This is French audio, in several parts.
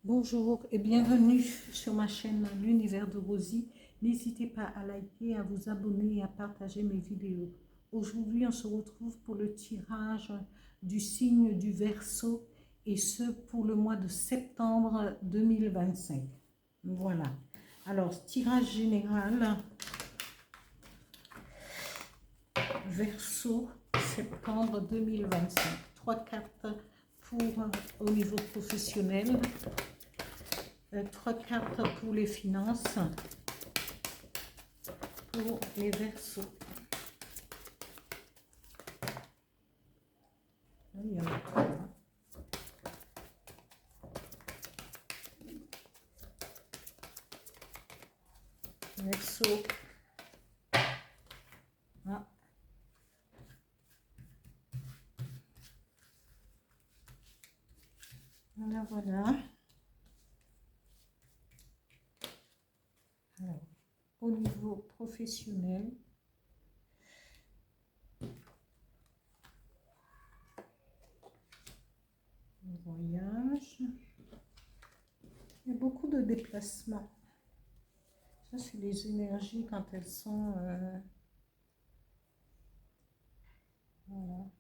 Bonjour et bienvenue sur ma chaîne L'Univers de Rosie. N'hésitez pas à liker, à vous abonner et à partager mes vidéos. Aujourd'hui, on se retrouve pour le tirage du signe du Verseau et ce pour le mois de septembre 2025. Voilà. Alors, tirage général, Verseau, septembre 2025. 3 cartes pour au niveau professionnel. 3 cartes pour les finances, pour les Verseaux. Il y en a 3. Verseau. Ah. Voilà, voilà. Alors, au niveau professionnel, voyage, il y a beaucoup de déplacements. Ça, c'est les énergies quand elles sont... voilà.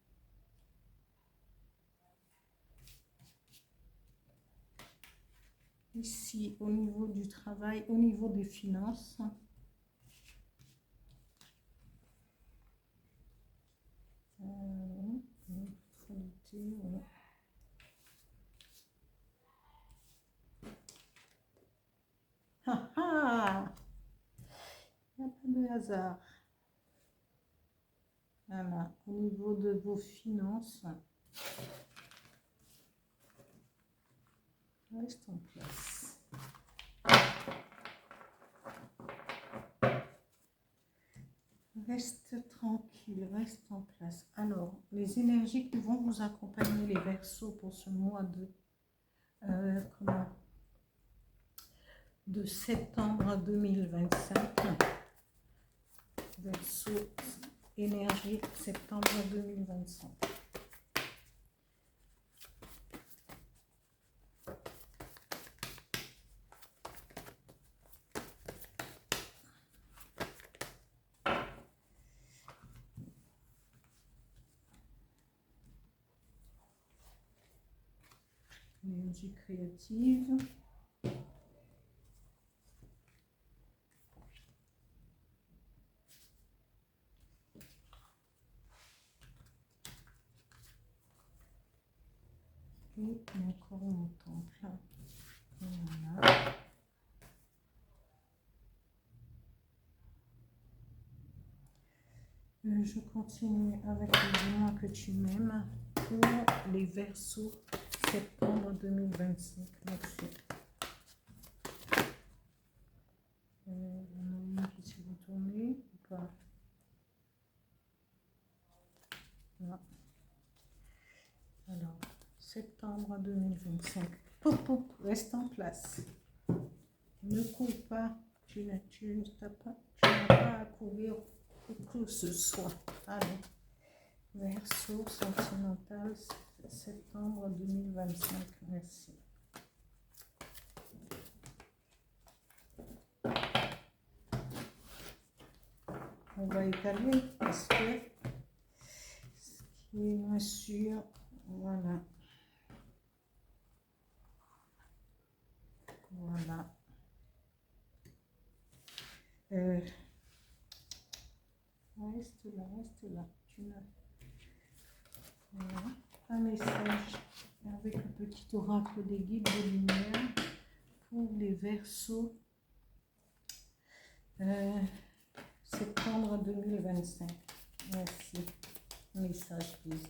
Ici, au niveau du travail, au niveau des finances, ah ah, il n'y a pas de hasard. Voilà, au niveau de vos finances, reste en place. Reste tranquille, reste en place. Alors, les énergies qui vont vous accompagner, les Verseaux, pour ce mois de septembre 2025. Verseau, énergie, septembre 2025. Énergie créative. Et encore mon temple. Voilà. Je continue avec le dis-moi que tu m'aimes pour les Verseaux septembre 2025. Merci. On a une qui s'est retournée ou pas? Non. Alors, septembre 2025. Poup, poup, reste en place. Ne cours pas. Tu n'as pas à courir pour que ce soit. Allez. Verseau sentimental, septembre 2025. Merci. On va étaler parce que ce qui est moins sûr, voilà. Voilà. Reste là, reste là. Tu n'as... Voilà. Un message avec le petit oracle des guides de lumière pour les Verseaux septembre 2025. Merci. Message, please.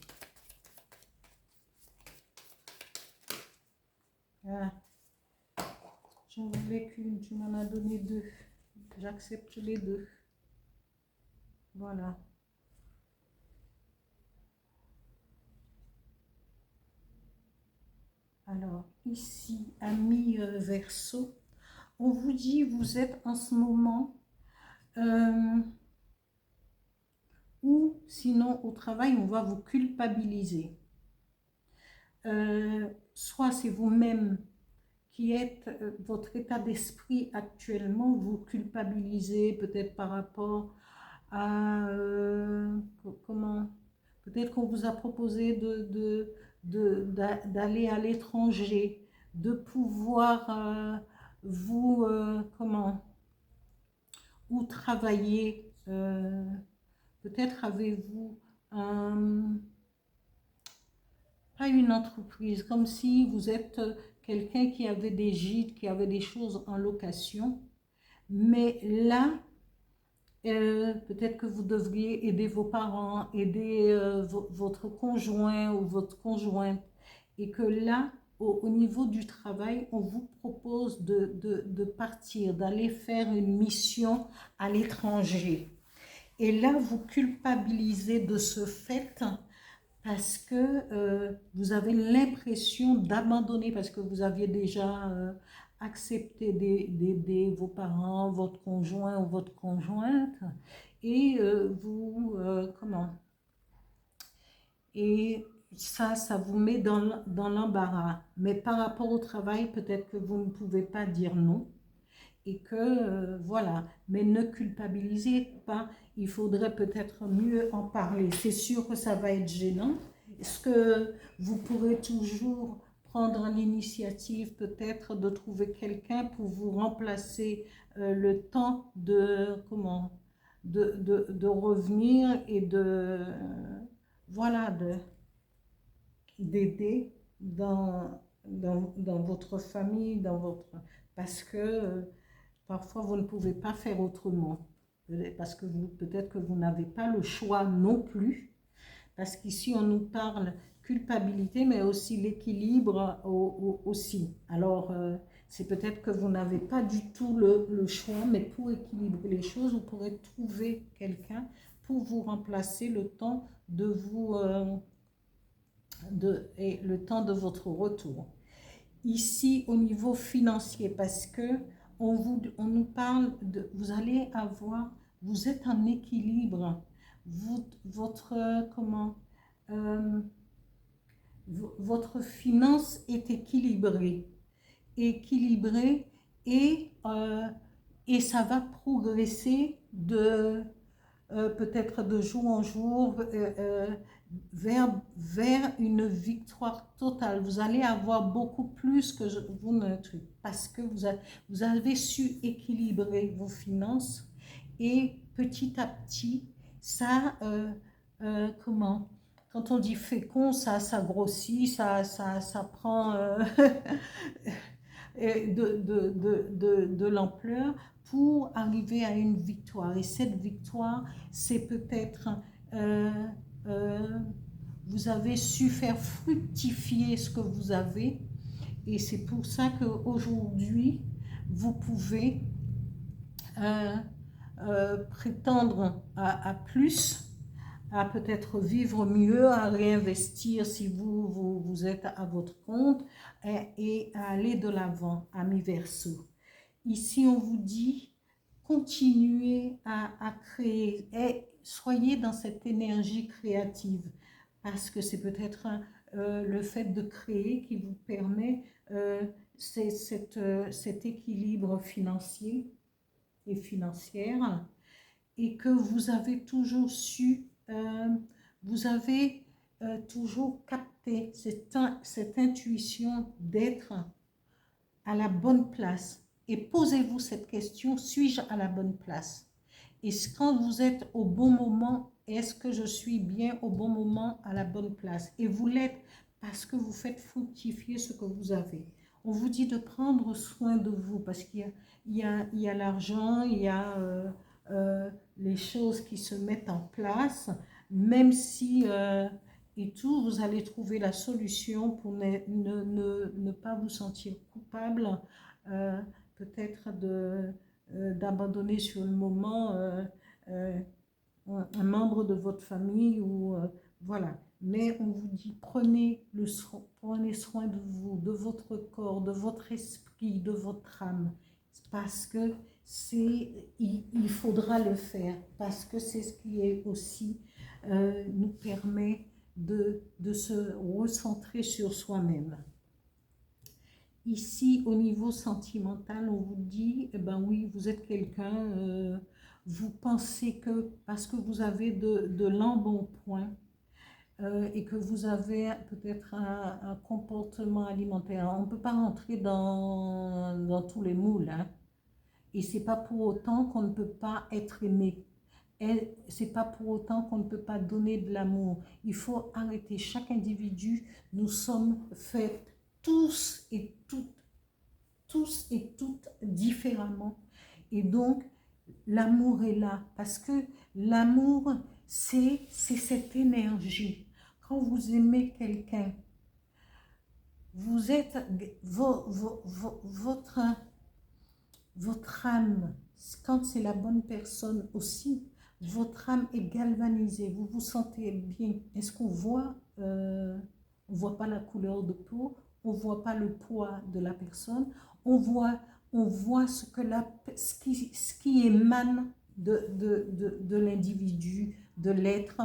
Ah. J'en voulais qu'une, tu m'en as donné 2. J'accepte les 2. Voilà. Alors, ici, amis Verseau, on vous dit, vous êtes en ce moment, ou sinon au travail, on va vous culpabiliser. Soit c'est vous-même qui est votre état d'esprit actuellement, vous culpabilisez peut-être par rapport à comment, peut-être qu'on vous a proposé d'aller à l'étranger, de pouvoir comment, ou travailler, peut-être avez-vous pas une entreprise, comme si vous êtes quelqu'un qui avait des gîtes, qui avait des choses en location, mais là, peut-être que vous devriez aider vos parents, aider votre conjoint ou votre conjointe, et que là, au niveau du travail, on vous propose de partir, d'aller faire une mission à l'étranger. Et là, vous culpabilisez de ce fait parce que vous avez l'impression d'abandonner, parce que vous aviez déjà accepté d'aider vos parents, votre conjoint ou votre conjointe, et comment, et ça vous met dans l'embarras. Mais par rapport au travail, peut-être que vous ne pouvez pas dire non, et que voilà, mais ne culpabilisez pas, il faudrait peut-être mieux en parler. C'est sûr que ça va être gênant. Est-ce que vous pourrez toujours prendre l'initiative peut-être de trouver quelqu'un pour vous remplacer le temps de comment, de revenir et voilà, d'aider dans votre famille, parce que parfois, vous ne pouvez pas faire autrement, parce que peut-être que vous n'avez pas le choix non plus, parce qu'ici, on nous parle culpabilité, mais aussi l'équilibre aussi. Alors, c'est peut-être que vous n'avez pas du tout le choix, mais pour équilibrer les choses, vous pourrez trouver quelqu'un pour vous remplacer le temps de et le temps de votre retour. Ici, au niveau financier, parce que on nous parle de, vous allez avoir, vous êtes en équilibre, euh, votre finance est équilibrée, et, et ça va progresser peut-être de jour en jour vers une victoire totale. Vous allez avoir beaucoup plus que vous ne truc, parce que vous avez su équilibrer vos finances, et petit à petit, ça, comment, quand on dit fécond, ça grossit, ça prend de l'ampleur pour arriver à une victoire. Et cette victoire, c'est peut-être vous avez su faire fructifier ce que vous avez, et c'est pour ça qu'aujourd'hui, vous pouvez prétendre à plus, à peut-être vivre mieux, à réinvestir si vous êtes à votre compte, et à aller de l'avant, amis Verseau. Ici, on vous dit, continuez à créer, et soyez dans cette énergie créative, parce que c'est peut-être le fait de créer qui vous permet cet équilibre financier et financière, et que vous avez toujours su, vous avez toujours capté cette intuition d'être à la bonne place. Et posez-vous cette question, suis-je à la bonne place? Et quand vous êtes au bon moment, est-ce que je suis bien au bon moment, à la bonne place? Et vous l'êtes parce que vous faites fructifier ce que vous avez. On vous dit de prendre soin de vous, parce qu'il y a l'argent, il y a les choses qui se mettent en place, même si et tout, vous allez trouver la solution pour ne pas vous sentir coupable, peut-être d'abandonner sur le moment un membre de votre famille, ou voilà. Mais on vous dit, prenez soin de vous, de votre corps, de votre esprit, de votre âme, parce que il faudra le faire, parce que c'est ce qui est aussi nous permet de se recentrer sur soi-même. Ici, au niveau sentimental, on vous dit, eh ben oui, vous êtes quelqu'un, vous pensez que parce que vous avez de l'embonpoint, et que vous avez peut-être un comportement alimentaire. On ne peut pas rentrer dans tous les moules, hein. Et c'est pas pour autant qu'on ne peut pas être aimé. Et c'est pas pour autant qu'on ne peut pas donner de l'amour. Il faut arrêter. Chaque individu, nous sommes faits tous et toutes différemment. Et donc, l'amour est là. Parce que l'amour, c'est cette énergie. Quand vous aimez quelqu'un, vous êtes, votre âme, quand c'est la bonne personne aussi, votre âme est galvanisée, vous vous sentez bien. Est-ce qu'on voit, on voit pas la couleur de peau, on voit pas le poids de la personne, on voit ce qui émane de l'individu, de l'être.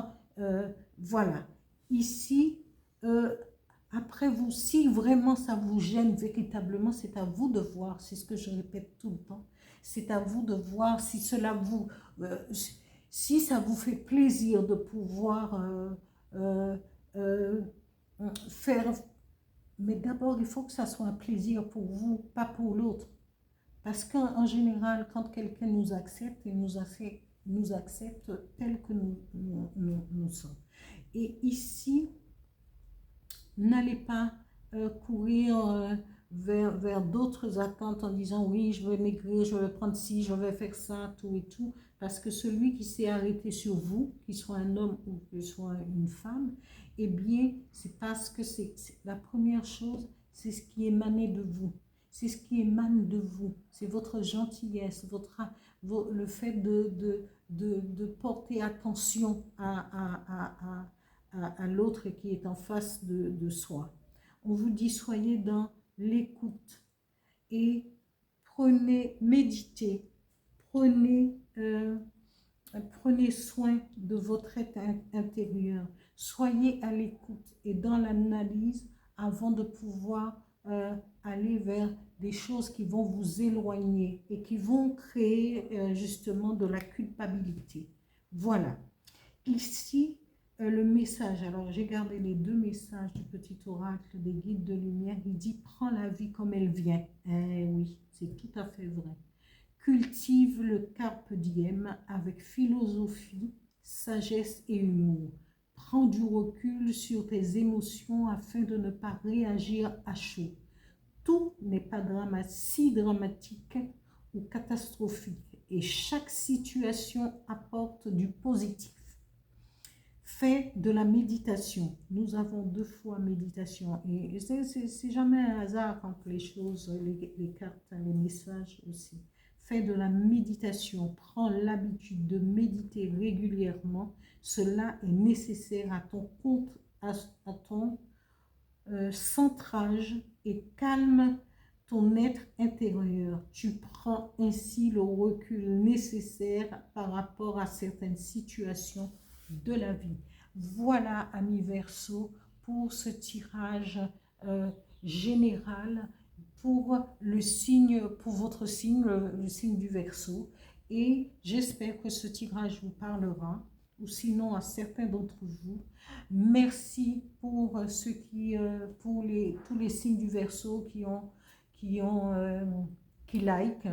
Voilà. Ici, après vous, si vraiment ça vous gêne véritablement, c'est à vous de voir, c'est ce que je répète tout le temps, c'est à vous de voir si cela vous, si ça vous fait plaisir de pouvoir euh, euh, faire, mais d'abord il faut que ça soit un plaisir pour vous, pas pour l'autre. Parce qu'en général, quand quelqu'un nous accepte, il nous accepte tel que nous sommes. Et ici, n'allez pas courir vers d'autres attentes en disant oui, je vais maigrir, je vais prendre ci, je vais faire ça, tout et tout. Parce que celui qui s'est arrêté sur vous, qu'il soit un homme ou qu'il soit une femme, eh bien, c'est parce que c'est la première chose, c'est ce qui émanait de vous. C'est ce qui émane de vous. C'est votre gentillesse, le fait de porter attention à l'autre qui est en face de soi. On vous dit soyez dans l'écoute et méditez, prenez, prenez soin de votre être intérieur. Soyez à l'écoute et dans l'analyse avant de pouvoir aller vers des choses qui vont vous éloigner et qui vont créer justement de la culpabilité. Voilà. Ici, le message, alors j'ai gardé les deux messages du petit oracle des guides de lumière. Il dit prends la vie comme elle vient. Eh oui, c'est tout à fait vrai. Cultive le carpe diem avec philosophie, sagesse et humour. Prends du recul sur tes émotions afin de ne pas réagir à chaud. Tout n'est pas si dramatique ou catastrophique et chaque situation apporte du positif. Fais de la méditation. Nous avons 2 fois méditation et c'est jamais un hasard quand les choses, les cartes, les messages aussi. Fais de la méditation. Prends l'habitude de méditer régulièrement. Cela est nécessaire à ton compte, à ton centrage et calme ton être intérieur. Tu prends ainsi le recul nécessaire par rapport à certaines situations de la vie. Voilà, amis Verseau, pour ce tirage général pour le signe, pour votre signe, le signe du Verseau. Et j'espère que ce tirage vous parlera, ou sinon à certains d'entre vous. Merci pour ceux qui, pour tous les signes du Verseau qui like,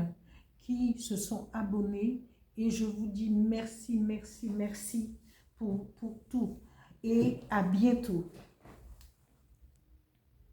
qui se sont abonnés. Et je vous dis merci, merci, merci pour tout. Et à bientôt.